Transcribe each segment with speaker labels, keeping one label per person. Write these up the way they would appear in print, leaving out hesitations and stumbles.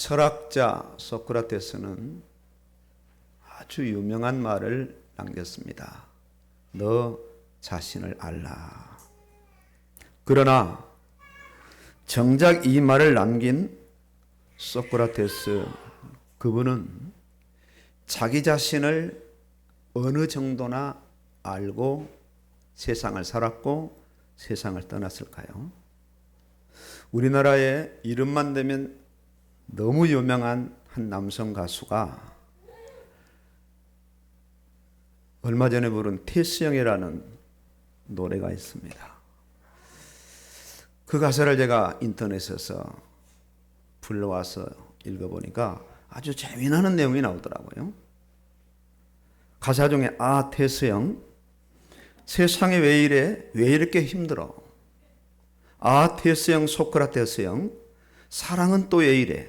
Speaker 1: 철학자 소크라테스는 아주 유명한 말을 남겼습니다. 너 자신을 알라. 그러나 정작 이 말을 남긴 소크라테스, 그분은 자기 자신을 어느 정도나 알고 세상을 살았고 세상을 떠났을까요? 우리나라에 이름만 대면 너무 유명한 한 남성 가수가 얼마 전에 부른 태수영이라는 노래가 있습니다. 그 가사를 제가 인터넷에서 불러와서 읽어보니까 아주 재미나는 내용이 나오더라고요. 가사 중에 태수영, 세상에 왜 이래? 왜 이렇게 힘들어? 태수영, 소크라테스영, 사랑은 또 왜 이래?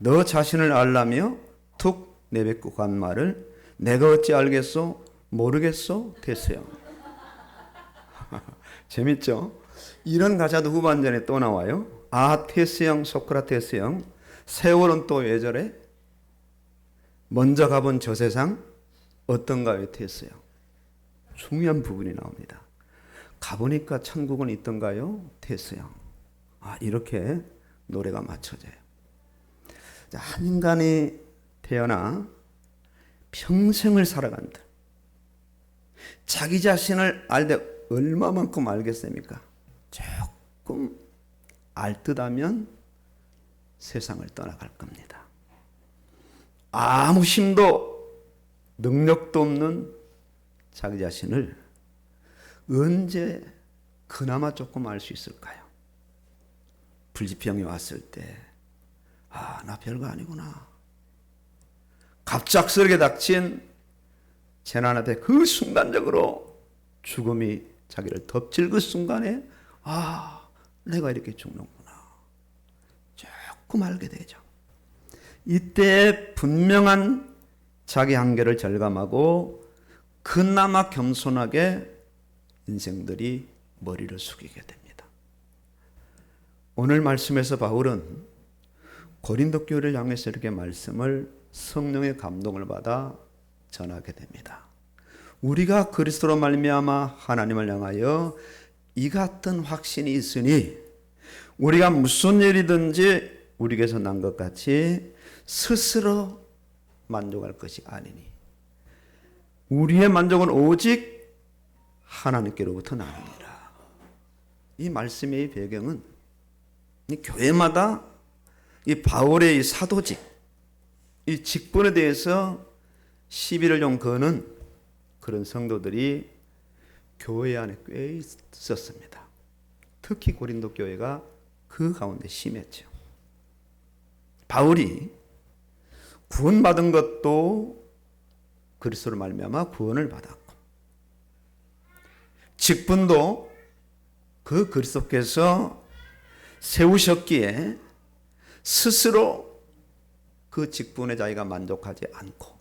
Speaker 1: 너 자신을 알라며 툭 내뱉고 간 말을 내가 어찌 알겠소? 모르겠소? 태수영. 재밌죠? 이런 가사도 후반전에 또 나와요. 태수영, 소크라테스영, 세월은 또 왜 저래? 먼저 가본 저 세상 어떤가요? 태수영. 중요한 부분이 나옵니다. 가보니까 천국은 있던가요? 태수영. 이렇게 노래가 맞춰져요. 한 인간이 태어나 평생을 살아간다. 자기 자신을 알되 얼마만큼 알겠습니까? 조금 알 듯하면 세상을 떠나갈 겁니다. 아무 힘도 능력도 없는 자기 자신을 언제 그나마 조금 알 수 있을까요? 불지병이 왔을 때 나 별거 아니구나. 갑작스럽게 닥친 재난 앞에 그 순간적으로 죽음이 자기를 덮칠 그 순간에 내가 이렇게 죽는구나. 조금 알게 되죠. 이때 분명한 자기 한계를 절감하고 그나마 겸손하게 인생들이 머리를 숙이게 됩니다. 오늘 말씀에서 바울은 고린도 교회를 향해서 이렇게 말씀을 성령의 감동을 받아 전하게 됩니다. 우리가 그리스도로 말미암아 하나님을 향하여 이 같은 확신이 있으니 우리가 무슨 일이든지 우리에게서 난 것 같이 스스로 만족할 것이 아니니 우리의 만족은 오직 하나님께로부터 나옵니다. 이 말씀의 배경은 이 교회마다 이 바울의 이 사도직, 이 직분에 대해서 시비를 좀 거는 그런 성도들이 교회 안에 꽤 있었습니다. 특히 고린도 교회가 그 가운데 심했죠. 바울이 구원받은 것도 그리스도로 말미암아 구원을 받았고 직분도 그 그리스도께서 세우셨기에 스스로 그 직분에 자기가 만족하지 않고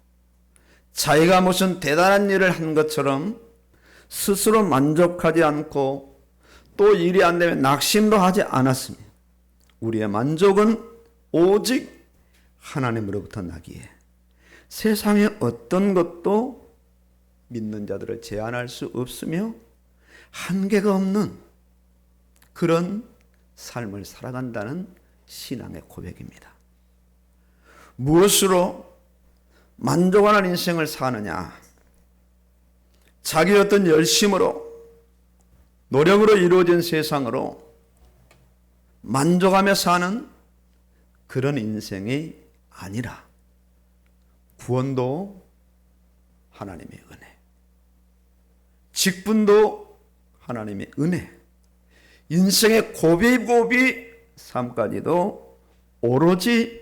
Speaker 1: 자기가 무슨 대단한 일을 한 것처럼 스스로 만족하지 않고 또 일이 안 되면 낙심도 하지 않았습니다. 우리의 만족은 오직 하나님으로부터 나기에 세상의 어떤 것도 믿는 자들을 제한할 수 없으며 한계가 없는 그런 삶을 살아간다는 신앙의 고백입니다. 무엇으로 만족하는 인생을 사느냐? 자기 어떤 열심으로 노력으로 이루어진 세상으로 만족하며 사는 그런 인생이 아니라 구원도 하나님의 은혜, 직분도 하나님의 은혜, 인생의 고비고비 삶까지도 오로지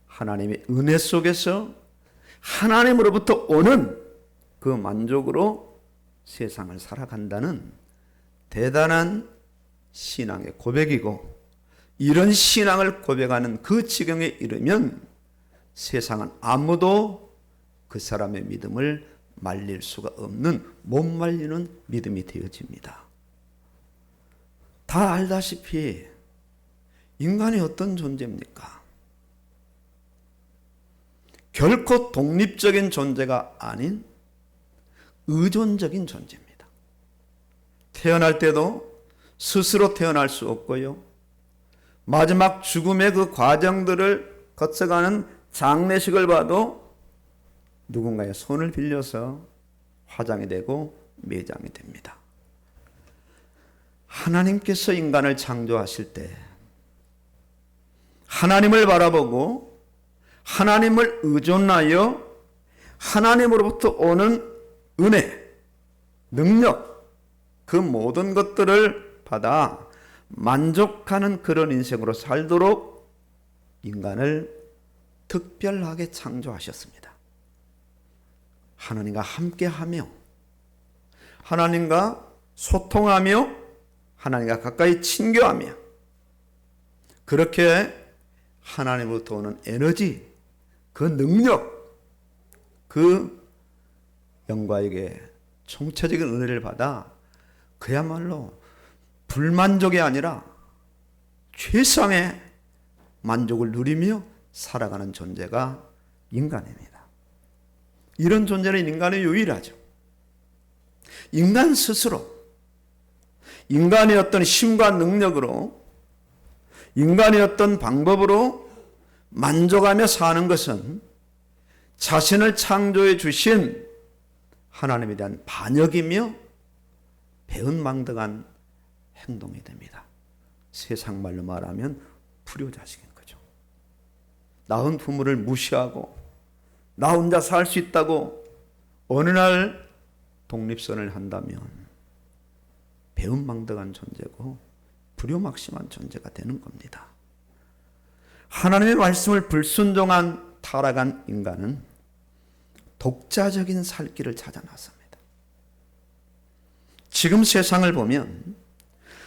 Speaker 1: 하나님의 은혜 속에서 하나님으로부터 오는 그 만족으로 세상을 살아간다는 대단한 신앙의 고백이고, 이런 신앙을 고백하는 그 지경에 이르면 세상은 아무도 그 사람의 믿음을 말릴 수가 없는, 못 말리는 믿음이 되어집니다. 다 알다시피 인간이 어떤 존재입니까? 결코 독립적인 존재가 아닌 의존적인 존재입니다. 태어날 때도 스스로 태어날 수 없고요. 마지막 죽음의 그 과정들을 거쳐가는 장례식을 봐도 누군가의 손을 빌려서 화장이 되고 매장이 됩니다. 하나님께서 인간을 창조하실 때 하나님을 바라보고 하나님을 의존하여 하나님으로부터 오는 은혜, 능력, 그 모든 것들을 받아 만족하는 그런 인생으로 살도록 인간을 특별하게 창조하셨습니다. 하나님과 함께하며 하나님과 소통하며 하나님과 가까이 친교하며 그렇게 하나님으로부터 오는 에너지, 그 능력, 그 영과에게 총체적인 은혜를 받아 그야말로 불만족이 아니라 최상의 만족을 누리며 살아가는 존재가 인간입니다. 이런 존재는 인간의 유일하죠. 인간 스스로 인간의 어떤 힘과 능력으로 인간의 어떤 방법으로 만족하며 사는 것은 자신을 창조해 주신 하나님에 대한 반역이며 배은망덕한 행동이 됩니다. 세상 말로 말하면 불효자식인 거죠. 낳은 부모를 무시하고 나 혼자 살 수 있다고 어느 날 독립선을 한다면 배은망덕한 존재고 불효막심한 존재가 되는 겁니다. 하나님의 말씀을 불순종한 타락한 인간은 독자적인 살 길을 찾아 나섭니다. 지금 세상을 보면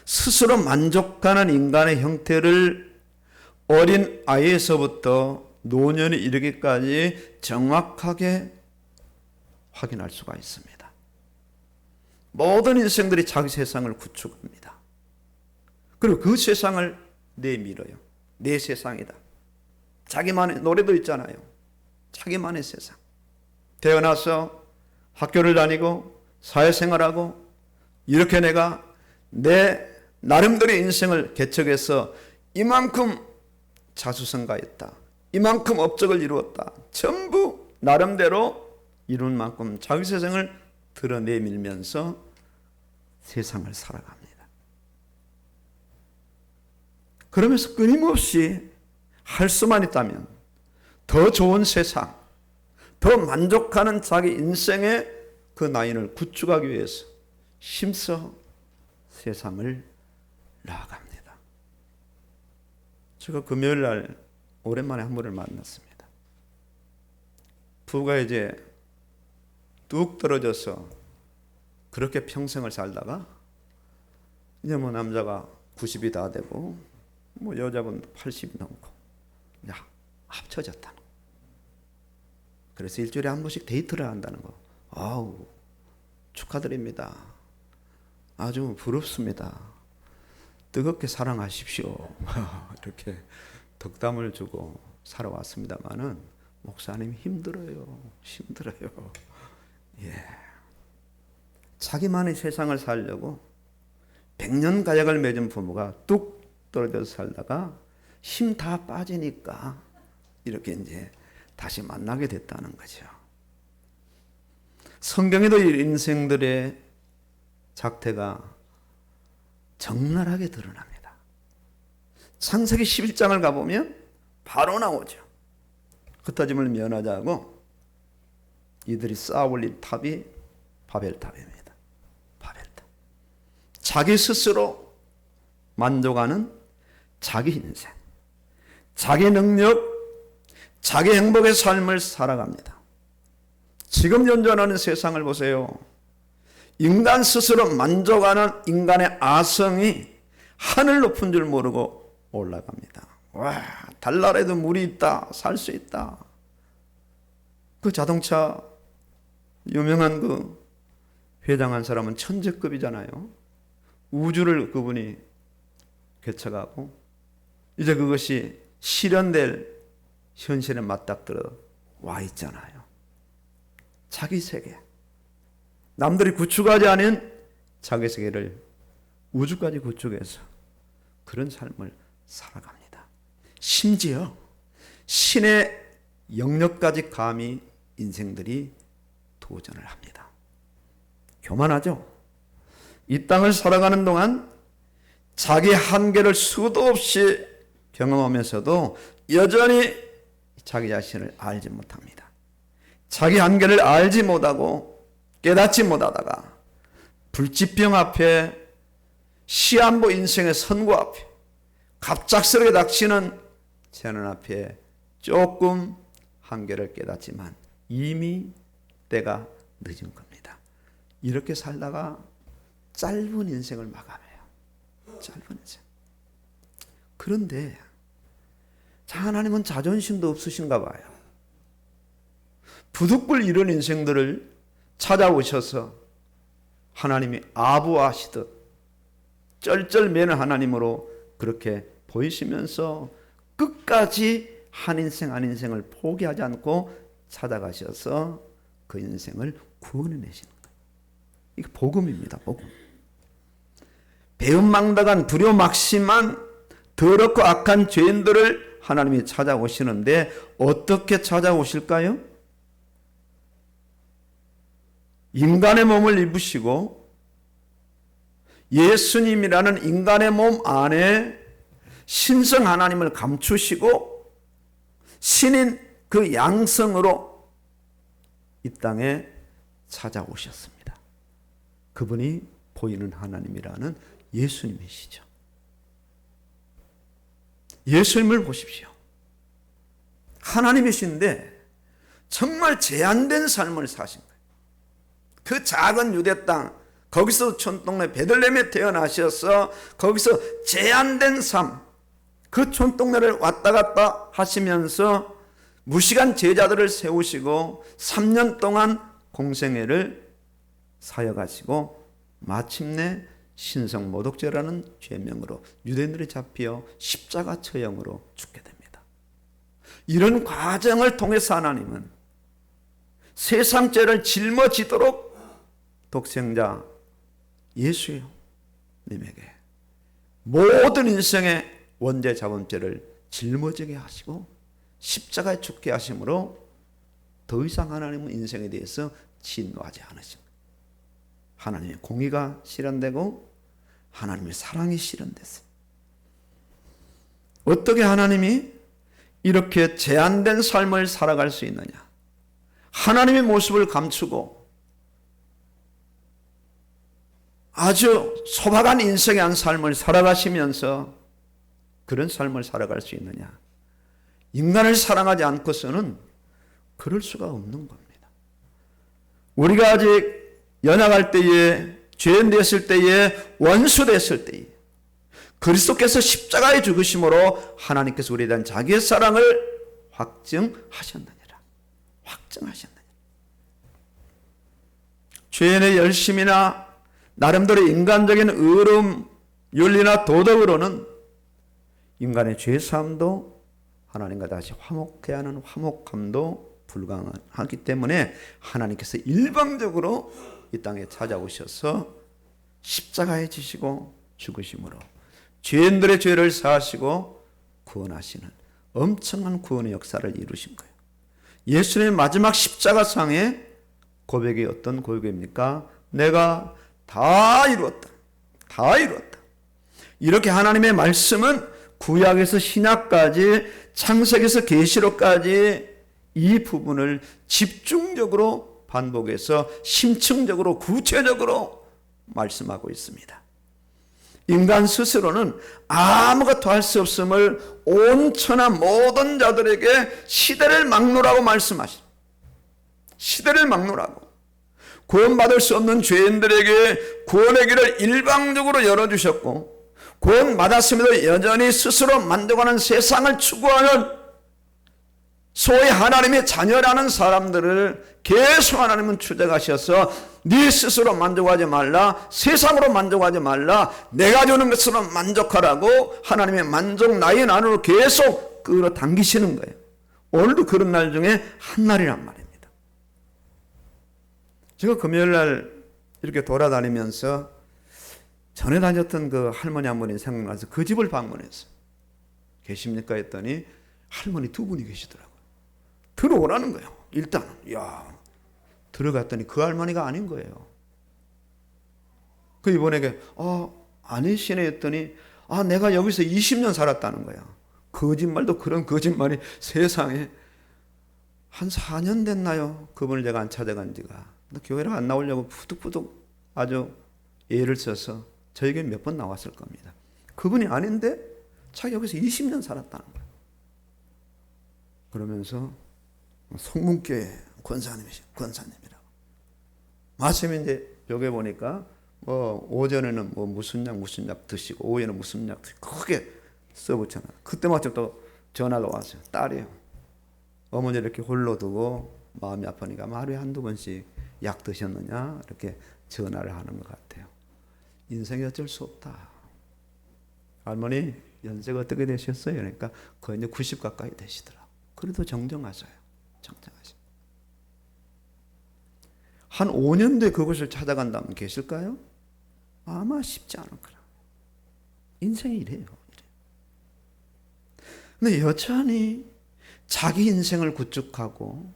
Speaker 1: 스스로 만족하는 인간의 형태를 어린 아이에서부터 노년에 이르기까지 정확하게 확인할 수가 있습니다. 모든 인생들이 자기 세상을 구축합니다. 그리고 그 세상을 내밀어요. 내 세상이다. 자기만의 노래도 있잖아요. 자기만의 세상. 태어나서 학교를 다니고 사회생활하고 이렇게 내가 내 나름대로의 인생을 개척해서 이만큼 자수성가했다. 이만큼 업적을 이루었다. 전부 나름대로 이룬 만큼 자기 세상을 드러내밀면서 세상을 살아갑니다. 그러면서 끊임없이 할 수만 있다면 더 좋은 세상, 더 만족하는 자기 인생의 그 라인을 구축하기 위해서 힘써 세상을 나아갑니다. 제가 금요일 날 오랜만에 한 분을 만났습니다. 부부가 이제 뚝 떨어져서 그렇게 평생을 살다가 이제 뭐 남자가 90이 다 되고 뭐 여자분 80이 넘고 이제 합쳐졌다는 거. 그래서 일주일에 한 번씩 데이트를 한다는 거. 아우, 축하드립니다. 아주 부럽습니다. 뜨겁게 사랑하십시오. 이렇게 덕담을 주고 살아왔습니다마는 목사님 힘들어요. 예. 자기만의 세상을 살려고 100년 가약을 맺은 부부가 뚝 떨어져서 살다가 힘 다 빠지니까 이렇게 이제 다시 만나게 됐다는 거죠. 성경에도 인생들의 작태가 적나라하게 드러납니다. 창세기 11장을 가보면 바로 나오죠. 흩어짐을 면하자고 이들이 쌓아 올린 탑이 바벨탑입니다. 바벨탑. 자기 스스로 만족하는 자기 인생, 자기 능력, 자기 행복의 삶을 살아갑니다. 지금 연전하는 세상을 보세요. 인간 스스로 만족하는 인간의 아성이 하늘 높은 줄 모르고 올라갑니다. 와, 달나라에도 물이 있다, 살 수 있다. 그 자동차 유명한 그 회장한 사람은 천재급이잖아요. 우주를 그분이 개척하고 이제 그것이 실현될 현실에 맞닥뜨려 와 있잖아요. 자기 세계, 남들이 구축하지 않은 자기 세계를 우주까지 구축해서 그런 삶을 살아갑니다. 심지어 신의 영역까지 감히 인생들이 도전을 합니다. 교만하죠? 이 땅을 살아가는 동안 자기 한계를 수도 없이 경험하면서도 여전히 자기 자신을 알지 못합니다. 자기 한계를 알지 못하고 깨닫지 못하다가 불치병 앞에 시한부 인생의 선고 앞에 갑작스럽게 닥치는 재난 앞에 조금 한계를 깨닫지만 이미 때가 늦은 겁니다. 이렇게 살다가 짧은 인생을 마감해요. 짧은 인생. 그런데 하나님은 자존심도 없으신가 봐요. 부득불 이런 인생들을 찾아오셔서 하나님이 아부하시듯 쩔쩔매는 하나님으로 그렇게 보이시면서 끝까지 한 인생 한 인생을 포기하지 않고 찾아가셔서 그 인생을 구원해내시는 거예요. 이게 복음입니다. 복음. 배은망덕한 두려막심한 더럽고 악한 죄인들을 하나님이 찾아오시는데 어떻게 찾아오실까요? 인간의 몸을 입으시고 예수님이라는 인간의 몸 안에 신성 하나님을 감추시고 신인 그 양성으로 이 땅에 찾아오셨습니다. 그분이 보이는 하나님이라는 예수님이시죠. 예수님을 보십시오. 하나님이신데 정말 제한된 삶을 사신 거예요. 그 작은 유대 땅, 거기서 촌동네 베들레헴에 태어나셔서 거기서 제한된 삶, 그 촌동네를 왔다 갔다 하시면서 무시간 제자들을 세우시고 3년 동안 공생애를 사역하시고 마침내 신성모독죄라는 죄명으로 유대인들이 잡혀 십자가 처형으로 죽게 됩니다. 이런 과정을 통해서 하나님은 세상 죄를 짊어지도록 독생자 예수님에게 모든 인생의 원죄 자본죄를 짊어지게 하시고 십자가에 죽게 하심으로 더 이상 하나님은 인생에 대해서 진노하지 않으십니다. 하나님의 공의가 실현되고 하나님의 사랑이 실현됐어요. 어떻게 하나님이 이렇게 제한된 삶을 살아갈 수 있느냐? 하나님의 모습을 감추고 아주 소박한 인생의 한 삶을 살아가시면서 그런 삶을 살아갈 수 있느냐? 인간을 사랑하지 않고서는 그럴 수가 없는 겁니다. 우리가 아직 연약할 때에, 죄인 됐을 때에, 원수 됐을 때에 그리스도께서 십자가에 죽으심으로 하나님께서 우리에 대한 자기의 사랑을 확증하셨느니라. 확증하셨느니라. 죄인의 열심이나 나름대로 인간적인 의로움, 윤리나 도덕으로는 인간의 죄사함도 하나님과 다시 화목해야 하는 화목함도 불가능하기 때문에 하나님께서 일방적으로 이 땅에 찾아오셔서 십자가에 지시고 죽으심으로 죄인들의 죄를 사하시고 구원하시는 엄청난 구원의 역사를 이루신 거예요. 예수님의 마지막 십자가상의 고백이 어떤 고백입니까? 내가 다 이루었다. 다 이루었다. 이렇게 하나님의 말씀은 구약에서 신약까지 창세기에서 계시록까지 이 부분을 집중적으로 반복해서 심층적으로 구체적으로 말씀하고 있습니다. 인간 스스로는 아무것도 할 수 없음을 온 천하 모든 자들에게 시대를 막노라고 말씀하십니다. 시대를 막노라고. 구원받을 수 없는 죄인들에게 구원의 길을 일방적으로 열어주셨고 구원받았음에도 여전히 스스로 만족하는 세상을 추구하는 소위 하나님의 자녀라는 사람들을 계속 하나님은 추적하셔서 네 스스로 만족하지 말라, 세상으로 만족하지 말라, 내가 주는 것으로 만족하라고 하나님의 만족 라인 안으로 계속 끌어당기시는 거예요. 오늘도 그런 날 중에 한 날이란 말입니다. 제가 금요일 날 이렇게 돌아다니면서 전에 다녔던 그 할머니 한 분이 생각나서 그 집을 방문했어요. 계십니까 했더니 할머니 두 분이 계시더라고요. 들어오라는 거예요. 일단은 들어갔더니 그 할머니가 아닌 거예요. 그 이분에게 아니시네 했더니 내가 여기서 20년 살았다는 거야. 거짓말도 그런 거짓말이 세상에. 한 4년 됐나요? 그분을 제가 안 찾아간 지가. 교회를 안 나오려고 푸득푸득 아주 애를 써서 저에게 몇 번 나왔을 겁니다. 그분이 아닌데 자기 여기서 20년 살았다는 거예요. 그러면서 성문교회 권사님이라고. 마침 이제 여기 보니까 오전에는 무슨 약 드시고 오후에는 무슨 약 드시고 크게 써붙여놔. 그때 마침 또 전화가 왔어요. 딸이에요. 어머니 이렇게 홀로 두고 마음이 아프니까 하루에 한두 번씩 약 드셨느냐 이렇게 전화를 하는 것 같아요. 인생이 어쩔 수 없다. 할머니 연세가 어떻게 되셨어요? 그러니까 거의 이제 90 가까이 되시더라고요. 그래도 정정하셔요. 한 5년 뒤에 그곳을 찾아간다면 계실까요? 아마 쉽지 않을 거라. 인생이 이래요. 근데 여전히 자기 인생을 구축하고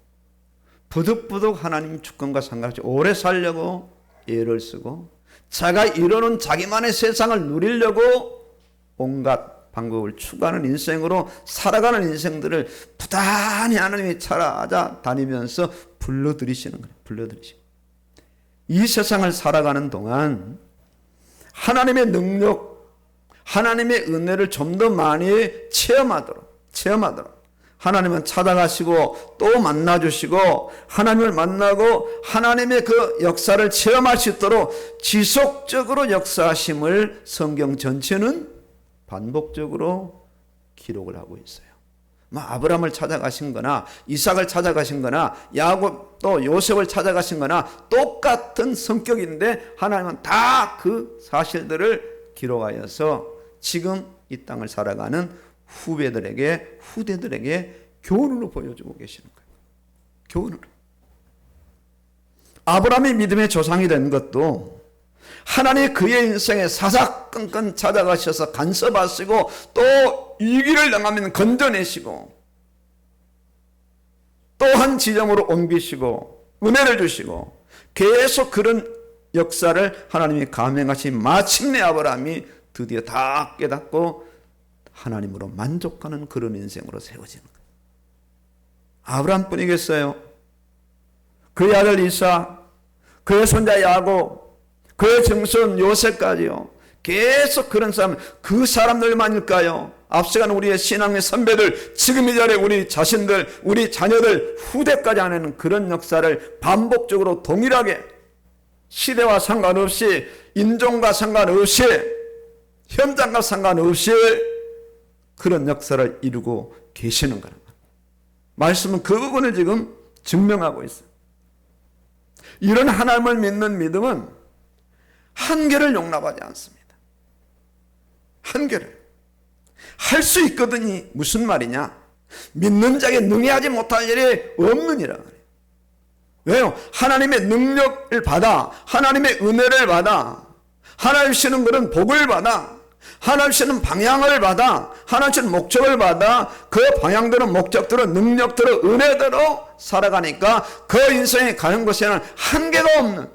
Speaker 1: 부득부득 하나님 주권과 상관없이 오래 살려고 애를 쓰고 자기가 이루는 자기만의 세상을 누리려고 온갖 방법을 추구하는 인생으로 살아가는 인생들을 부단히 하나님이 찾아다니면서 불러들이시는 거예요. 이 세상을 살아가는 동안 하나님의 능력, 하나님의 은혜를 좀 더 많이 체험하도록 하나님은 찾아가시고 또 만나주시고 하나님을 만나고 하나님의 그 역사를 체험할 수 있도록 지속적으로 역사하심을 성경 전체는 반복적으로 기록을 하고 있어요. 아브라함을 찾아가신 거나 이삭을 찾아가신 거나 야곱 또 요셉을 찾아가신 거나 똑같은 성격인데 하나님은 다 그 사실들을 기록하여서 지금 이 땅을 살아가는 후대들에게 교훈으로 보여주고 계시는 거예요. 교훈으로. 아브라함이 믿음의 조상이 된 것도 하나님 그의 인생에 사사건건 찾아가셔서 간섭하시고 또 위기를 당하면 건져내시고 또 한 지점으로 옮기시고 은혜를 주시고 계속 그런 역사를 하나님이 감행하신 마침내 아브라함이 드디어 다 깨닫고 하나님으로 만족하는 그런 인생으로 세워지는 거예요. 아브라함뿐이겠어요? 그의 아들 이삭, 그의 손자 야곱, 그의 증손 요셉까지요. 계속 그런 사람, 그 사람들만일까요? 앞서간 우리의 신앙의 선배들, 지금 이 자리에 우리 자신들, 우리 자녀들, 후대까지 하는 그런 역사를 반복적으로 동일하게 시대와 상관없이 인종과 상관없이 현장과 상관없이 그런 역사를 이루고 계시는 거란 말이에요. 말씀은 그 부분을 지금 증명하고 있어요. 이런 하나님을 믿는 믿음은 한계를 용납하지 않습니다. 한계를. 할 수 있거든요. 무슨 말이냐? 믿는 자에게 능히하지 못할 일이 없느니라. 왜요? 하나님의 능력을 받아, 하나님의 은혜를 받아, 하나님 주시는 그런 복을 받아, 하나님 주시는 방향을 받아, 하나님 주시는 목적을 받아, 그 방향대로 목적대로 능력대로 은혜대로 살아가니까 그 인생에 가는 것에는 한계가 없는,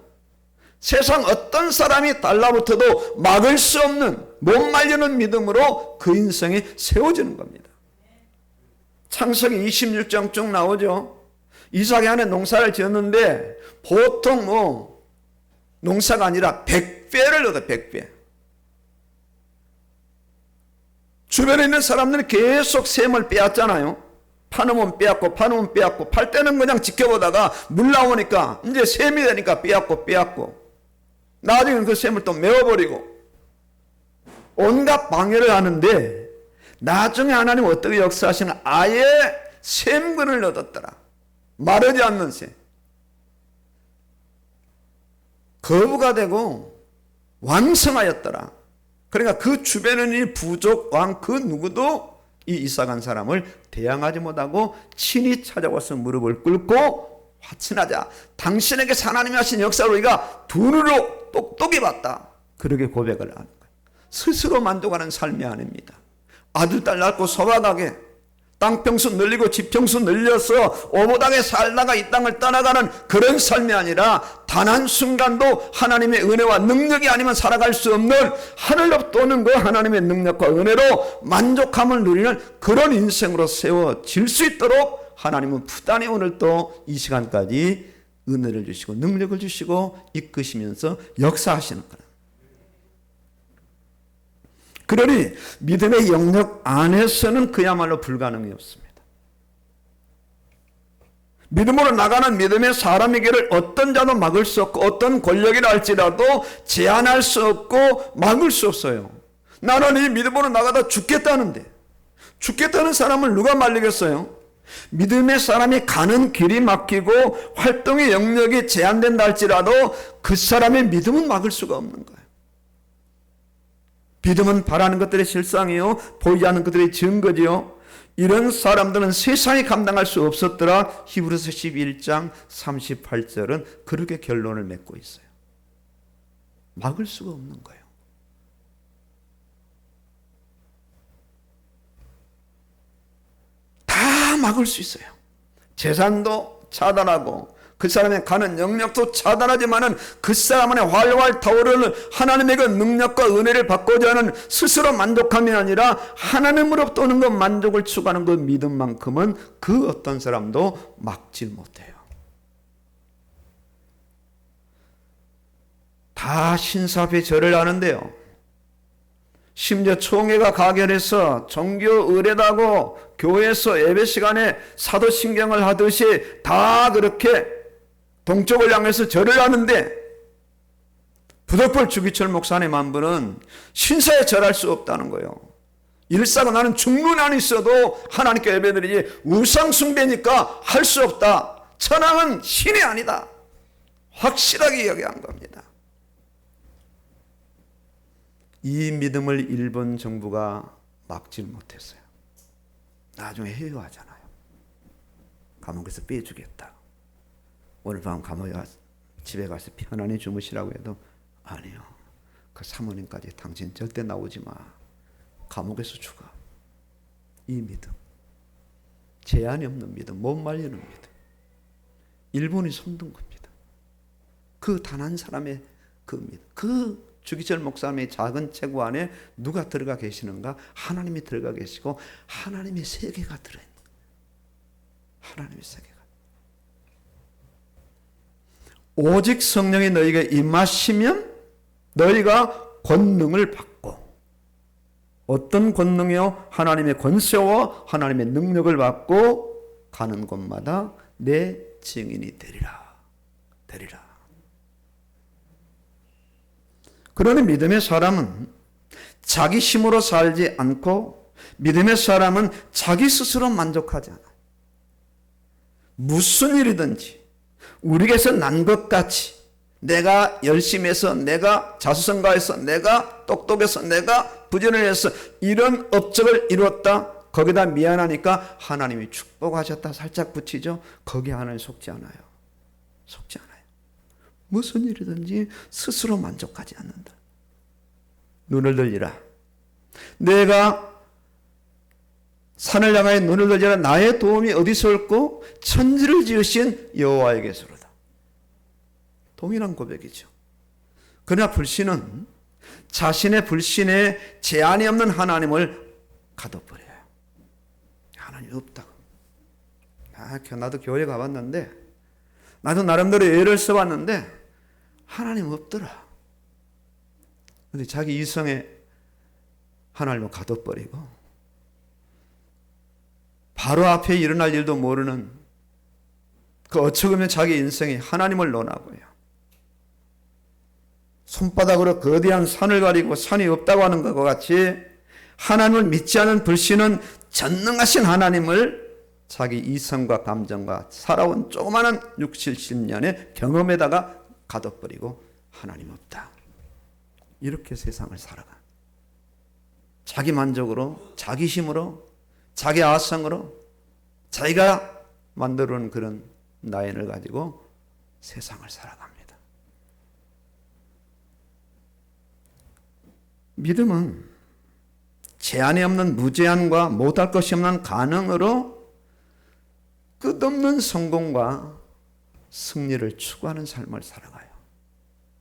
Speaker 1: 세상 어떤 사람이 달라붙어도 막을 수 없는, 못 말리는 믿음으로 그 인생이 세워지는 겁니다. 창세기 26장 쭉 나오죠. 이삭이 안에 농사를 지었는데 보통 농사가 아니라 100배를 얻어. 100배. 주변에 있는 사람들은 계속 셈을 빼앗잖아요. 파놓으면 빼앗고 팔 때는 그냥 지켜보다가 물 나오니까 이제 셈이 되니까 빼앗고 나중에 그 셈을 또 메워버리고 온갖 방해를 하는데 나중에 하나님 어떻게 역사하시나? 아예 셈근을 얻었더라. 마르지 않는 셈. 거부가 되고 왕성하였더라. 그러니까 그 주변에 있는 부족, 왕 그 누구도 이 이삭 한 사람을 대항하지 못하고 친히 찾아와서 무릎을 꿇고 화친하자. 당신에게서 하나님이 하신 역사를 우리가 두 눈으로 똑똑히 봤다. 그렇게 고백을 하는 거예요. 스스로 만족하는 삶이 아닙니다. 아들, 딸 낳고 소박하게 땅평수 늘리고 지평수 늘려서 오붓하게 살다가 이 땅을 떠나가는 그런 삶이 아니라 단 한순간도 하나님의 은혜와 능력이 아니면 살아갈 수 없는 하늘로 떠는 그 하나님의 능력과 은혜로 만족함을 누리는 그런 인생으로 세워질 수 있도록 하나님은 부단히 오늘 또 이 시간까지 은혜를 주시고 능력을 주시고 이끄시면서 역사하시는 거예요. 그러니 믿음의 영역 안에서는 그야말로 불가능이 없습니다. 믿음으로 나가는 믿음의 사람의 길을 어떤 자도 막을 수 없고 어떤 권력이라 할지라도 제한할 수 없고 막을 수 없어요. 나는 이 믿음으로 나가다 죽겠다는데 죽겠다는 사람을 누가 말리겠어요? 믿음의 사람이 가는 길이 막히고 활동의 영역이 제한된다 할지라도 그 사람의 믿음은 막을 수가 없는 거예요. 믿음은 바라는 것들의 실상이요 보이지 않는 것들의 증거지요. 이런 사람들은 세상이 감당할 수 없었더라. 히브리서 11장 38절은 그렇게 결론을 맺고 있어요. 막을 수가 없는 거예요. 다 막을 수 있어요. 재산도 차단하고 그 사람의 가는 영역도 차단하지만은 그 사람 안에 활활 타오르는 하나님의 그 능력과 은혜를 받고자 하는 스스로 만족함이 아니라 하나님으로부터 오는 그 만족을 추구하는 그 믿음만큼은 그 어떤 사람도 막질 못해요. 다 신사 앞에 절을 하는데요. 심지어 총회가 가결해서 종교 의례다고 교회에서 예배 시간에 사도신경을 하듯이 다 그렇게 동쪽을 향해서 절을 하는데 부덕불 주기철 목사님 한 분은 신사에 절할 수 없다는 거예요. 일사가 나는 죽는 한이 있어도 하나님께 예배드리지 우상 숭배니까 할 수 없다. 천황은 신이 아니다. 확실하게 이야기한 겁니다. 이 믿음을 일본 정부가 막질 못했어요. 나중에 회유하잖아요. 감옥에서 빼주겠다. 오늘 밤 감옥에 집에 가서 편안히 주무시라고 해도 아니요. 그 사모님까지 당신 절대 나오지 마. 감옥에서 죽어. 이 믿음. 제한이 없는 믿음. 못 말리는 믿음. 일본이 손든 겁니다. 그 단 한 사람의 그 믿음. 그 주기철 목사님의 작은 체구 안에 누가 들어가 계시는가? 하나님이 들어가 계시고 하나님의 세계가 들어있는 거예요. 하나님의 세계가. 오직 성령이 너희에게 임하시면 너희가 권능을 받고 어떤 권능이요? 하나님의 권세와 하나님의 능력을 받고 가는 곳마다 내 증인이 되리라. 되리라. 그러니 믿음의 사람은 자기 힘으로 살지 않고 믿음의 사람은 자기 스스로 만족하지 않아요. 무슨 일이든지 우리에게서 난 것 같이 내가 열심히 해서 내가 자수성가해서 내가 똑똑해서 내가 부지런해서 이런 업적을 이루었다. 거기다 미안하니까 하나님이 축복하셨다 살짝 붙이죠. 거기 하나님 속지 않아요. 속지 않아요. 무슨 일이든지 스스로 만족하지 않는다. 눈을 들리라. 내가 산을 향하여 눈을 들리라. 나의 도움이 어디서 올고 천지를 지으신 여호와에게서로다. 동일한 고백이죠. 그러나 불신은 자신의 불신에 제한이 없는 하나님을 가둬버려요. 하나님 없다고. 나도 교회 가봤는데 나도 나름대로 예를 써봤는데 하나님 없더라. 근데 자기 이성에 하나님을 가둬버리고 바로 앞에 일어날 일도 모르는 그 어처구니없는 자기 인생이 하나님을 논하고요. 손바닥으로 거대한 산을 가리고 산이 없다고 하는 것과 같이 하나님을 믿지 않은 불신은 전능하신 하나님을 자기 이성과 감정과 살아온 조그마한 60, 70년의 경험에다가 가둬버리고 하나님 없다. 이렇게 세상을 살아가. 자기 만족으로 자기 힘으로 자기 아성으로 자기가 만들어 놓은 그런 나인을 가지고 세상을 살아갑니다. 믿음은 제한이 없는 무제한과 못할 것이 없는 가능으로 끝없는 성공과 승리를 추구하는 삶을 살아가요.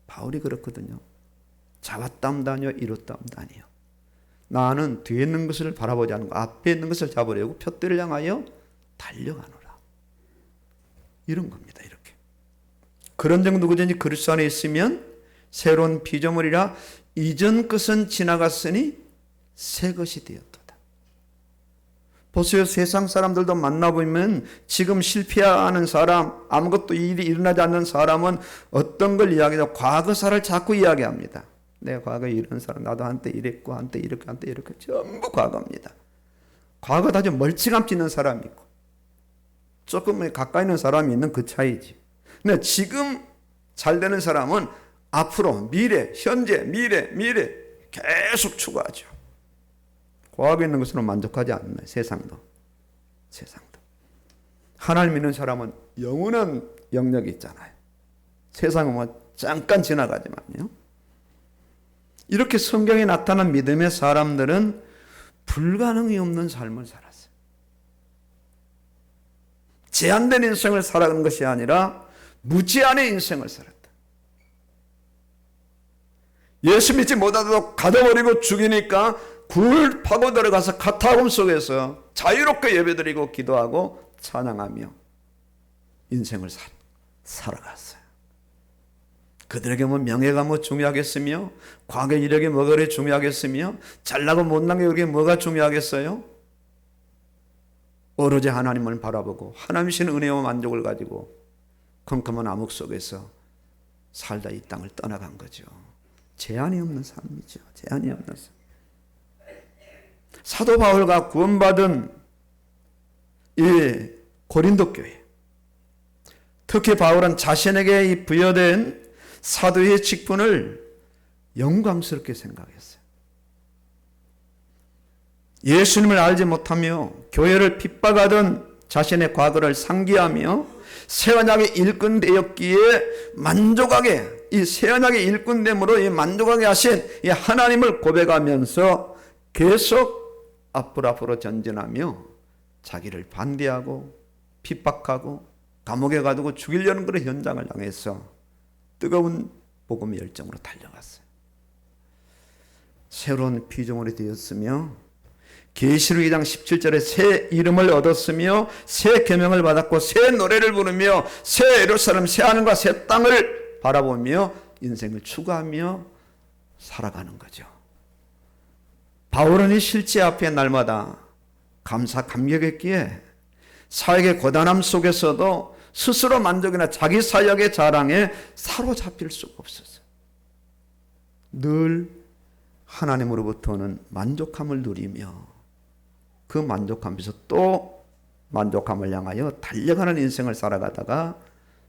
Speaker 1: 바울이 그렇거든요. 잡았담다니요 이뤘담다니요. 나는 뒤에 있는 것을 바라보지 않고 앞에 있는 것을 잡으려고 표대를 향하여 달려가노라. 이런 겁니다. 이렇게. 그런 정 누구든지 그리스도 안에 있으면 새로운 피조물이라 이전 것은 지나갔으니 새 것이 되었도다. 보세요. 세상 사람들도 만나보면 지금 실패하는 사람, 아무것도 일이 일어나지 않는 사람은 어떤 걸 이야기하죠? 과거사를 자꾸 이야기합니다. 내가 과거에 이런 사람, 나도 한때 이랬고 한때 이렇게 한때 이렇게 전부 과거입니다. 과거 아주 멀찌감치 있는 사람이 있고 조금 가까이 있는 사람이 있는 그 차이지. 근데 지금 잘 되는 사람은 앞으로 미래, 현재, 미래 계속 추구하죠. 과거에 있는 것으로 만족하지 않는 세상도. 하나님 믿는 사람은 영원한 영역이 있잖아요. 세상은 뭐 잠깐 지나가지만요. 이렇게 성경에 나타난 믿음의 사람들은 불가능이 없는 삶을 살았어요. 제한된 인생을 살아가는 것이 아니라 무제한의 인생을 살았다. 예수 믿지 못하도 가둬버리고 죽이니까 굴 파고 들어가서 카타콤 속에서 자유롭게 예배드리고 기도하고 찬양하며 인생을 살아갔어요. 그들에게 뭐 명예가 뭐 중요하겠으며 과거 이력이 뭐가 그래 중요하겠으며 잘나고 못난 게 그렇게 뭐가 중요하겠어요? 오로지 하나님을 바라보고 하나님이신 은혜와 만족을 가지고 컴컴한 암흑 속에서 살다 이 땅을 떠나간 거죠. 제한이 없는 삶이죠. 제한이 없는 삶. 사도 바울과 구원받은 이 고린도 교회, 특히 바울은 자신에게 부여된 사도의 직분을 영광스럽게 생각했어요. 예수님을 알지 못하며 교회를 핍박하던 자신의 과거를 상기하며 새언약의 일꾼 되었기에 만족하게, 이 새언약의 일꾼됨으로 이 만족하게 하신 이 하나님을 고백하면서 계속 앞으로 전진하며 자기를 반대하고 핍박하고 감옥에 가두고 죽이려는 그런 현장을 향해서 뜨거운 복음 열정으로 달려갔어요. 새로운 피조물이 되었으며 계시록 2장 17절에 새 이름을 얻었으며 새 계명을 받았고 새 노래를 부르며 새 예루살렘 새 하늘과 새 땅을 바라보며 인생을 추구하며 살아가는 거죠. 바울은 이 실제 앞에 날마다 감격했기에 사역의 고단함 속에서도 스스로 만족이나 자기 사역의 자랑에 사로잡힐 수가 없었어요. 늘 하나님으로부터 오는 만족함을 누리며 그 만족함에서 또 만족함을 향하여 달려가는 인생을 살아가다가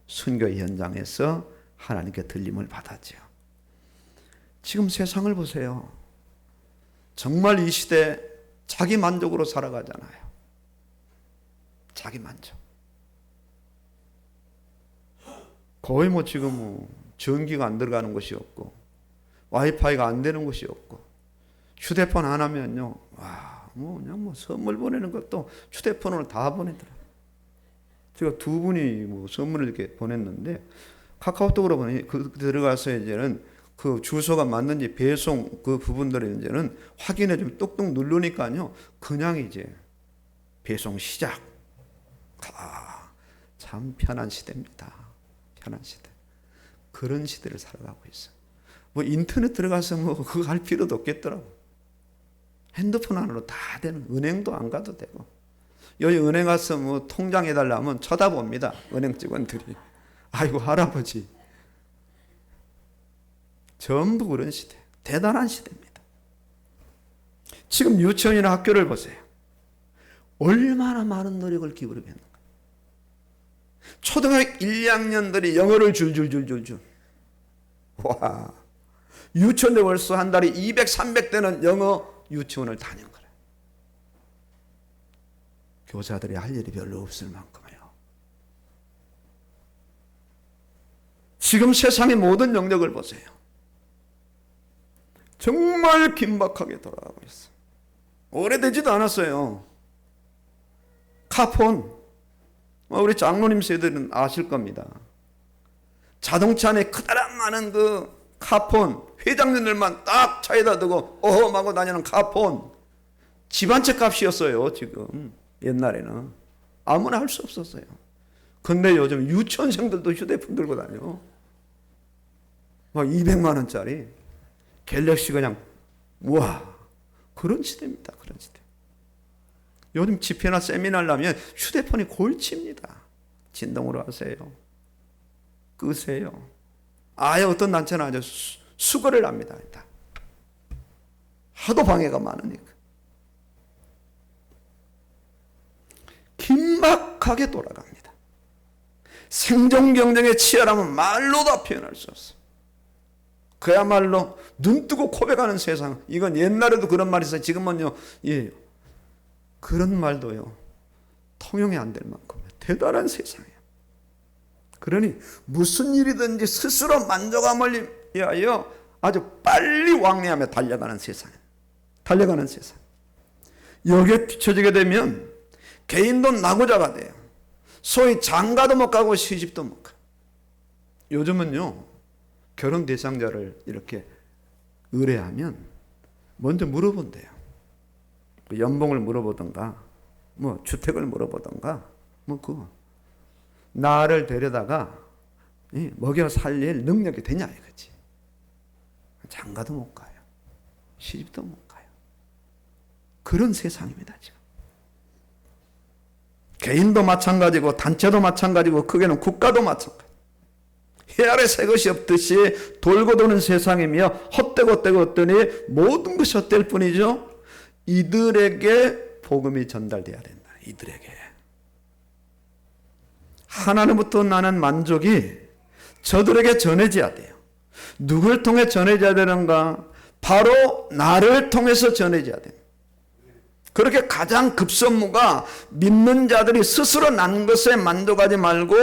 Speaker 1: 순교의 현장에서 하나님께 들림을 받았죠. 지금 세상을 보세요. 정말 이 시대 자기 만족으로 살아가잖아요. 자기 만족. 거의 뭐 지금 뭐 전기가 안 들어가는 곳이 없고 와이파이가 안 되는 곳이 없고 휴대폰 안 하면요, 와, 뭐 그냥 뭐 선물 보내는 것도 휴대폰으로 다 보내더라. 제가 두 분이 뭐 선물을 이렇게 보냈는데 카카오톡으로 들어가서 이제는 그 주소가 맞는지 배송 그 부분들을 이제는 확인해 좀 똑똑 누르니까요, 그냥 이제 배송 시작. 참 편한 시대입니다. 편한 시대. 그런 시대를 살아가고 있어요. 뭐 인터넷 들어가서 뭐 그거 할 필요도 없겠더라고. 핸드폰 안으로 다 되는, 은행도 안 가도 되고. 여기 은행 가서 뭐 통장 해달라면 쳐다봅니다. 은행 직원들이. 아이고 할아버지. 전부 그런 시대. 대단한 시대입니다. 지금 유치원이나 학교를 보세요. 얼마나 많은 노력을 기울이겠는가. 초등학교 1, 2학년들이 영어를 줄줄줄줄줄. 와. 유치원에 벌써 한 달에 200, 300대는 영어 유치원을 다닌 거래. 교사들이 할 일이 별로 없을 만큼이에요. 지금 세상의 모든 영역을 보세요. 정말 긴박하게 돌아가고 있어요. 오래되지도 않았어요. 카폰, 우리 장로님 세대는 아실 겁니다. 자동차 안에 커다란 많은 그 카폰, 회장님들만 딱 차에다 두고 어험하고 다니는 카폰, 집 한 채 값이었어요. 지금 옛날에는 아무나 할 수 없었어요. 근데 요즘 유치원생들도 휴대폰 들고 다녀. 막 200만 원짜리 갤럭시 그냥 와, 그런 시대입니다. 그런 시대. 요즘 집회나 세미나를 하면 휴대폰이 골치입니다. 진동으로 하세요. 끄세요. 아예 어떤 단체는 아주 수거를 합니다. 일단. 하도 방해가 많으니까. 긴박하게 돌아갑니다. 생존 경쟁의 치열함은 말로 다 표현할 수 없어. 그야말로 눈 뜨고 코백하는 세상. 이건 옛날에도 그런 말이 있어요. 지금은요, 예, 그런 말도요, 통용이 안 될 만큼 대단한 세상이에요. 그러니 무슨 일이든지 스스로 만족함을 위하여 아주 빨리 왕래하며 달려가는 세상. 달려가는 세상. 여기에 뒤처지게 되면 개인도 나고자가 돼요. 소위 장가도 못 가고 시집도 못 가. 요즘은요, 결혼 대상자를 이렇게 의뢰하면 먼저 물어본대요. 연봉을 물어보던가, 뭐 주택을 물어보던가, 뭐 그거. 나를 데려다가 먹여 살릴 능력이 되냐 이거지. 장가도 못 가요. 시집도 못 가요. 그런 세상입니다, 지금. 개인도 마찬가지고 단체도 마찬가지고 크게는 국가도 마찬가지. 해 아래 새 것이 없듯이 돌고 도는 세상이며 헛되고 헛되니 모든 것이 헛될 뿐이죠. 이들에게 복음이 전달돼야 된다. 이들에게. 하나님부터 나는 만족이 저들에게 전해져야 돼요. 누굴 통해 전해져야 되는가? 바로 나를 통해서 전해져야 됩니다. 그렇게 가장 급선무가 믿는 자들이 스스로 난 것에 만족하지 말고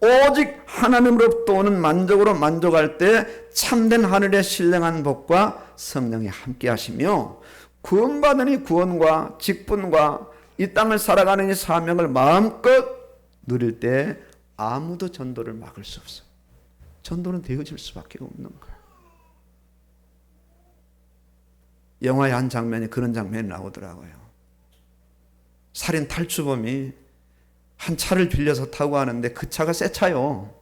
Speaker 1: 오직 하나님으로부터 오는 만족으로 만족할 때 참된 하늘의 신령한 복과 성령이 함께 하시며 구원받으니 구원과 직분과 이 땅을 살아가는 이 사명을 마음껏 누릴 때 아무도 전도를 막을 수 없어. 전도는 되어질 수밖에 없는 거야. 영화의 한 장면에 그런 장면이 나오더라고요. 살인 탈주범이 한 차를 빌려서 타고 가는데 그 차가 새 차요.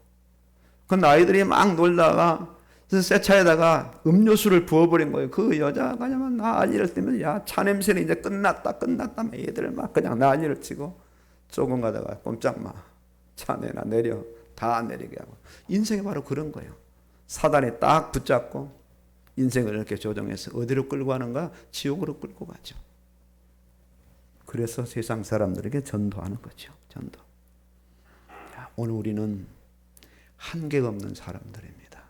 Speaker 1: 그 아이들이 막 놀다가 새 차에다가 음료수를 부어버린 거예요. 그 여자가 그냥 난리를 뛰면서 야, 차 냄새는 이제 끝났다 막 애들 막 그냥 난리를 치고 조금 가다가 꼼짝 마. 차 내놔 내려. 다 내리게 하고. 인생이 바로 그런 거예요. 사단이 딱 붙잡고 인생을 이렇게 조정해서 어디로 끌고 가는가? 지옥으로 끌고 가죠. 그래서 세상 사람들에게 전도하는 거죠. 전도. 오늘 우리는 한계가 없는 사람들입니다.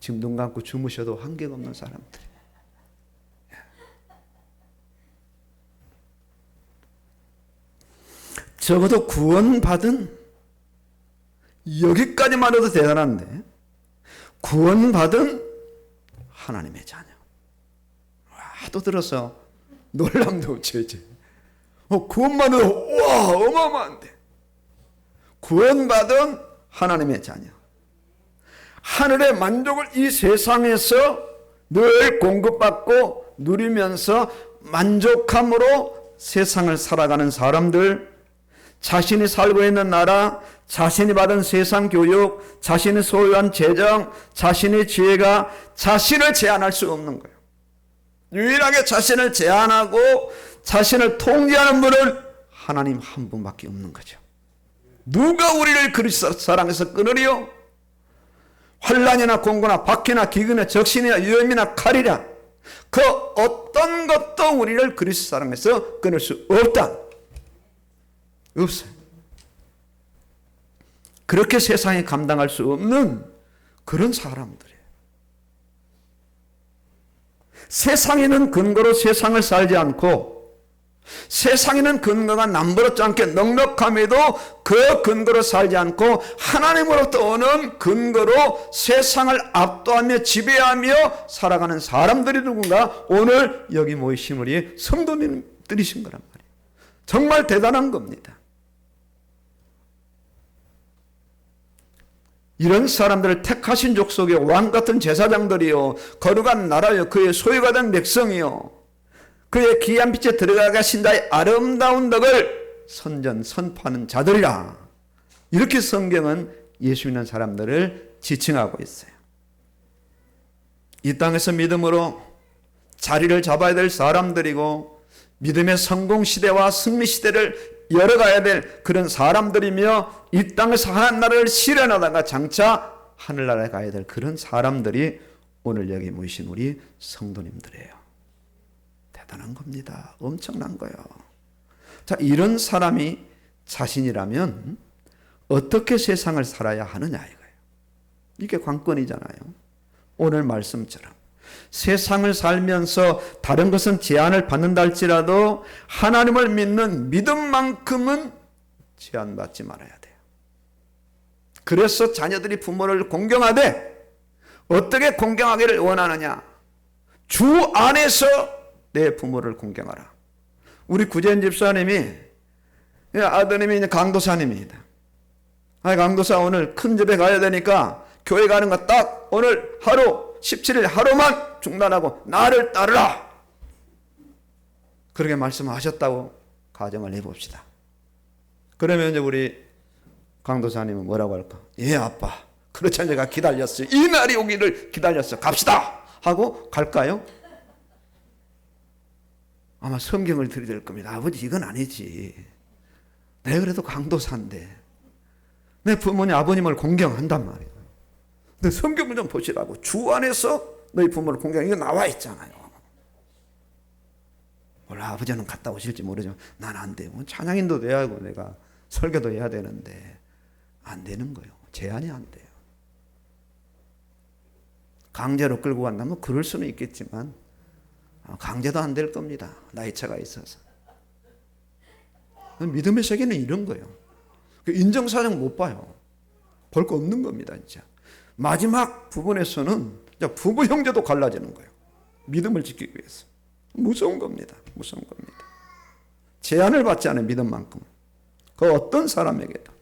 Speaker 1: 지금 눈 감고 주무셔도 한계가 없는 사람들. 적어도 구원받은 여기까지만 해도 대단한데 구원받은 하나님의 자녀. 하도 들어서 놀람도 없지 이제. 구원만 해도 와 어마어마한데. 구원받은 하나님의 자녀. 하늘의 만족을 이 세상에서 늘 공급받고 누리면서 만족함으로 세상을 살아가는 사람들, 자신이 살고 있는 나라, 자신이 받은 세상 교육, 자신이 소유한 재정, 자신의 지혜가 자신을 제한할 수 없는 거예요. 유일하게 자신을 제한하고 자신을 통제하는 분은 하나님 한 분밖에 없는 거죠. 누가 우리를 그리스도 사랑해서 끊으리요? 환난이나 공고나 박해나 기근이나 적신이나 위험이나 칼이라 그 어떤 것도 우리를 그리스도 사랑해서 끊을 수 없다. 없어요. 그렇게 세상에 감당할 수 없는 그런 사람들이에요. 세상에는 근거로 세상을 살지 않고 세상에는 근거가 남부럽지 않게 넉넉함에도 그 근거로 살지 않고 하나님으로부터 오는 근거로 세상을 압도하며 지배하며 살아가는 사람들이 누군가? 오늘 여기 모이신 우리 성도님들이신 거란 말이에요. 정말 대단한 겁니다. 이런 사람들을 택하신 족속의 왕같은 제사장들이요, 거룩한 나라요, 그의 소유가 된 백성이요, 그의 귀한 빛에 들어가 계신 자의 아름다운 덕을 선전하는 자들이라. 이렇게 성경은 예수 믿는 사람들을 지칭하고 있어요. 이 땅에서 믿음으로 자리를 잡아야 될 사람들이고 믿음의 성공 시대와 승리 시대를 열어가야 될 그런 사람들이며 이 땅에서 하나님 나라를 실현하다가 장차 하늘나라에 가야 될 그런 사람들이 오늘 여기 모이신 우리 성도님들이에요. 대단한 겁니다. 엄청난 거예요. 자, 이런 사람이 자신이라면 어떻게 세상을 살아야 하느냐 이거예요. 이게 관건이잖아요. 오늘 말씀처럼 세상을 살면서 다른 것은 제한을 받는다 할지라도 하나님을 믿는 믿음만큼은 제한받지 말아야 돼요. 그래서 자녀들이 부모를 공경하되 어떻게 공경하기를 원하느냐? 주 안에서 내 부모를 공경하라. 우리 구재인 집사님이, 아드님이 이제 강도사님입니다. 강도사 오늘 큰 집에 가야 되니까 교회 가는 거 딱 오늘 하루 17일 하루만 중단하고 나를 따르라. 그렇게 말씀하셨다고 가정을 해봅시다. 그러면 이제 우리 강도사님은 뭐라고 할까? 예, 아빠. 그렇지, 제가 기다렸어요. 이 날이 오기를 기다렸어요. 갑시다. 하고 갈까요? 아마 성경을 들이댈 겁니다. 아버지, 이건 아니지. 내가 그래도 강도사인데 내 부모님, 아버님을 공경한단 말이에요. 근데 성경을 좀 보시라고. 주 안에서 너희 부모를 공경해. 이거 나와 있잖아요. 몰라, 아버지는 갔다 오실지 모르지만 난 안 돼요. 찬양인도 돼야 하고 내가 설교도 해야 되는데 안 되는 거예요. 제한이 안 돼요. 강제로 끌고 간다면 그럴 수는 있겠지만 강제도 안 될 겁니다. 나이차가 있어서. 믿음의 세계는 이런 거예요. 인정사정 못 봐요. 볼 거 없는 겁니다. 진짜. 마지막 부분에서는 부부 형제도 갈라지는 거예요. 믿음을 지키기 위해서. 무서운 겁니다. 무서운 겁니다. 제한을 받지 않은 믿음만큼 그 어떤 사람에게도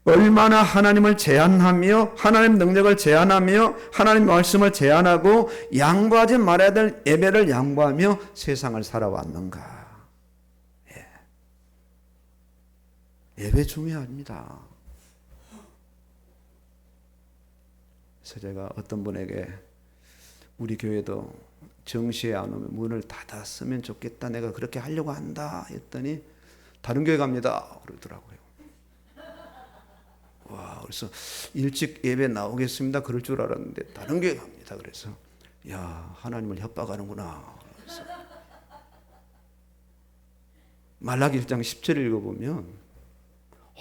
Speaker 1: 얼마나 하나님을 제한하며 하나님 능력을 제한하며 하나님 말씀을 제한하고 양보하지 말아야 될 예배를 양보하며 세상을 살아왔는가. 예배 중요합니다. 그래서 제가 어떤 분에게 우리 교회도 정시에 안 오면 문을 닫았으면 좋겠다. 내가 그렇게 하려고 한다 했더니 다른 교회 갑니다. 그러더라고요. 와, 그래서 일찍 예배 나오겠습니다. 그럴 줄 알았는데 다른 교회 갑니다. 그래서 야, 하나님을 협박하는구나. 그래서 말라기 1장 10절을 읽어보면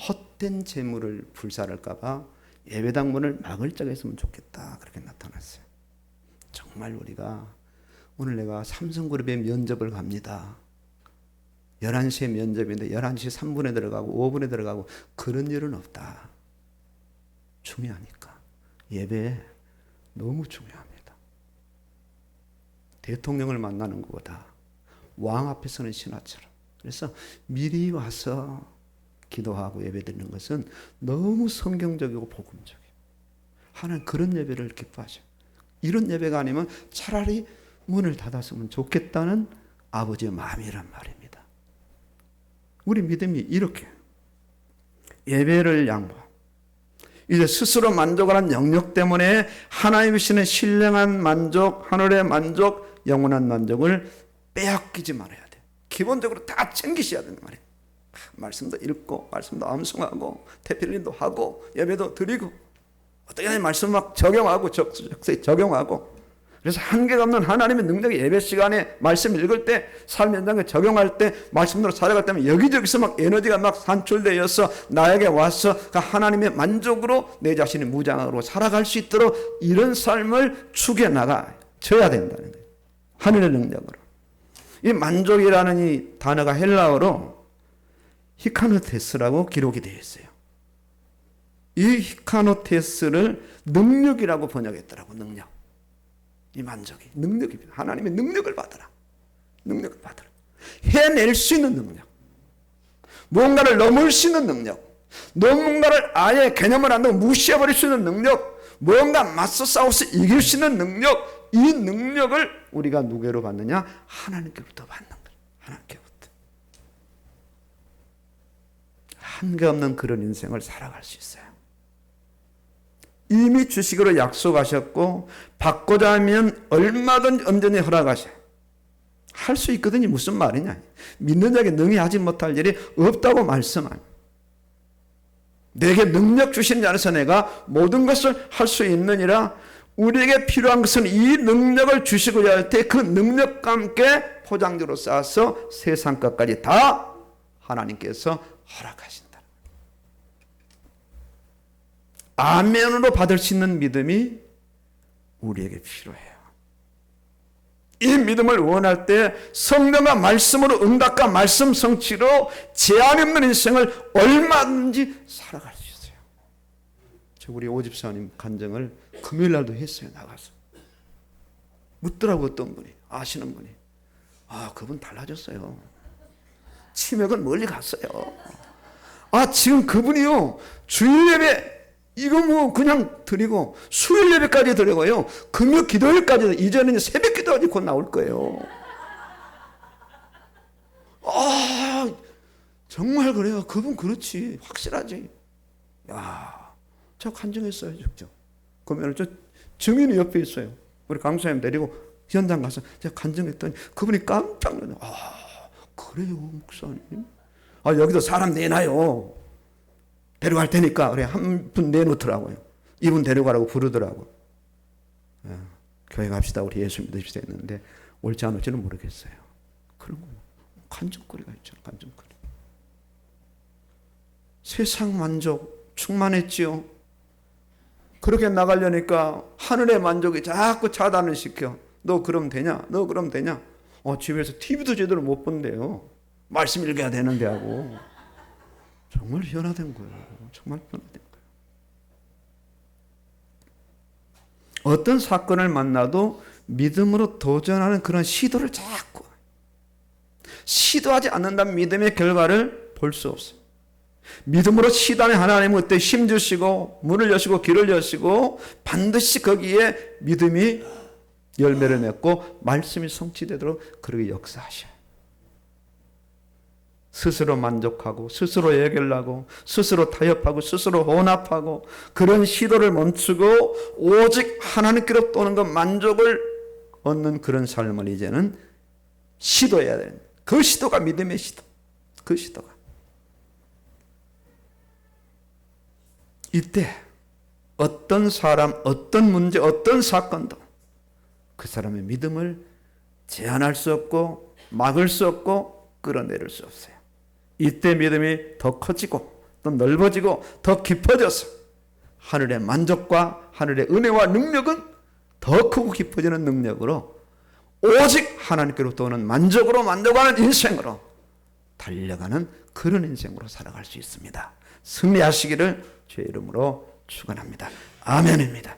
Speaker 1: 헛된 재물을 불살할까 봐 예배당 문을 막을 자가 있으면 좋겠다. 그렇게 나타났어요. 정말 우리가 오늘 내가 삼성그룹에 면접을 갑니다. 11시에 면접인데 11시 3분에 들어가고 5분에 들어가고 그런 일은 없다. 중요하니까. 예배 너무 중요합니다. 대통령을 만나는 것보다 왕 앞에 서는 신하처럼. 그래서 미리 와서 기도하고 예배드리는 것은 너무 성경적이고 복음적이에요. 하나님 그런 예배를 기뻐하셔요. 이런 예배가 아니면 차라리 문을 닫았으면 좋겠다는 아버지의 마음이란 말입니다. 우리 믿음이 이렇게 예배를 양보하고 이제 스스로 만족하는 영역 때문에 하나님이 주시는 신령한 만족, 하늘의 만족, 영원한 만족을 빼앗기지 말아야 돼요. 기본적으로 다 챙기셔야 된단 말이에요. 말씀도 읽고 말씀도 암송하고 태필린도 하고 예배도 드리고 어떻게 하면 말씀 막 적용하고 적세히 적용하고 그래서 한계가 없는 하나님의 능력이 예배 시간에 말씀 읽을 때 삶 현장에 적용할 때 말씀으로 살아갈 때면 여기저기서 막 에너지가 막 산출되어서 나에게 와서 하나님의 만족으로 내 자신이 무장으로 살아갈 수 있도록 이런 삶을 추구해 나가져야 된다는 거예요. 하늘의 능력으로. 이 만족이라는 이 단어가 헬라어로 히카노테스라고 기록이 되어 있어요. 이 히카노테스를 능력이라고 번역했더라고. 능력. 이 만족이 능력입니다. 하나님의 능력을 받아라. 능력을 받아라. 해낼 수 있는 능력. 무언가를 넘을 수 있는 능력. 누군가를 아예 개념을 안 두고 무시해버릴 수 있는 능력. 무언가 맞서 싸워서 이길 수 있는 능력. 이 능력을 우리가 누구로 받느냐? 하나님께로부터 받는 거예요. 하나님께로부터. 한계없는 그런 인생을 살아갈 수 있어요. 이미 주시기로 약속하셨고 받고자 하면 얼마든지 언제든지 허락하셔요. 할 수 있거든요. 무슨 말이냐. 믿는 자에게 능히 하지 못할 일이 없다고 말씀합니다. 내게 능력 주신 자에서 내가 모든 것을 할 수 있느니라. 우리에게 필요한 것은 이 능력을 주시고자 할 때 그 능력과 함께 포장지로 싸서 세상 것까지 다 하나님께서 허락하신다. 아멘으로 받을 수 있는 믿음이 우리에게 필요해요. 이 믿음을 원할 때 성령과 말씀으로 응답과 말씀 성취로 제한 없는 인생을 얼마든지 살아갈 수 있어요. 저 우리 오집사님 간증을 금요일 날도 했어요. 나가서 묻더라고. 어떤 분이 아시는 분이 그분 달라졌어요. 치맥은 멀리 갔어요. 지금 그분이요 주일 예배 이거 뭐 그냥 드리고 수요일 예배까지 드리고요 금요 기도일까지 이제는 새벽 기도까지 곧 나올 거예요. 정말 그래요. 그분 그렇지 확실하지. 저 간증했어요. 직접. 그러면 저 증인이 옆에 있어요. 우리 강사님 데리고 현장 가서 제가 간증했더니 그분이 깜짝 놀라요. 그래요 목사님. 여기도 사람 내놔요. 데려갈 테니까 그래 한 분 내놓더라고요. 이분 데려가라고 부르더라고. 교회 갑시다. 우리 예수 믿읍시다 했는데 올지 안 올지는 모르겠어요. 그런 거 간증거리가 있잖아요. 간증거리. 세상 만족 충만했지요. 그렇게 나가려니까 하늘의 만족이 자꾸 차단을 시켜. 너 그럼 되냐? 너 그럼 되냐? 집에서 TV도 제대로 못 본대요. 말씀 읽어야 되는데 하고. 정말 변화된 거예요. 정말 변화된 거예요. 어떤 사건을 만나도 믿음으로 도전하는 그런 시도를 자꾸 시도하지 않는다면 믿음의 결과를 볼 수 없어요. 믿음으로 시도하는 하나님은 그때 힘 주시고 문을 여시고 길을 여시고 반드시 거기에 믿음이 열매를 맺고 말씀이 성취되도록 그렇게 역사하셔요. 스스로 만족하고 스스로 해결하고 스스로 타협하고 스스로 혼합하고 그런 시도를 멈추고 오직 하나님께로 오는 것 만족을 얻는 그런 삶을 이제는 시도해야 되는 그 시도가 믿음의 시도. 그 시도가 이때 어떤 사람 어떤 문제 어떤 사건도 그 사람의 믿음을 제한할 수 없고 막을 수 없고 끌어내릴 수 없어요. 이때 믿음이 더 커지고 또 넓어지고 더 깊어져서 하늘의 만족과 하늘의 은혜와 능력은 더 크고 깊어지는 능력으로 오직 하나님께로부터 오는 만족으로 만족하는 인생으로 달려가는 그런 인생으로 살아갈 수 있습니다. 승리하시기를 주의 이름으로 축원합니다. 아멘입니다.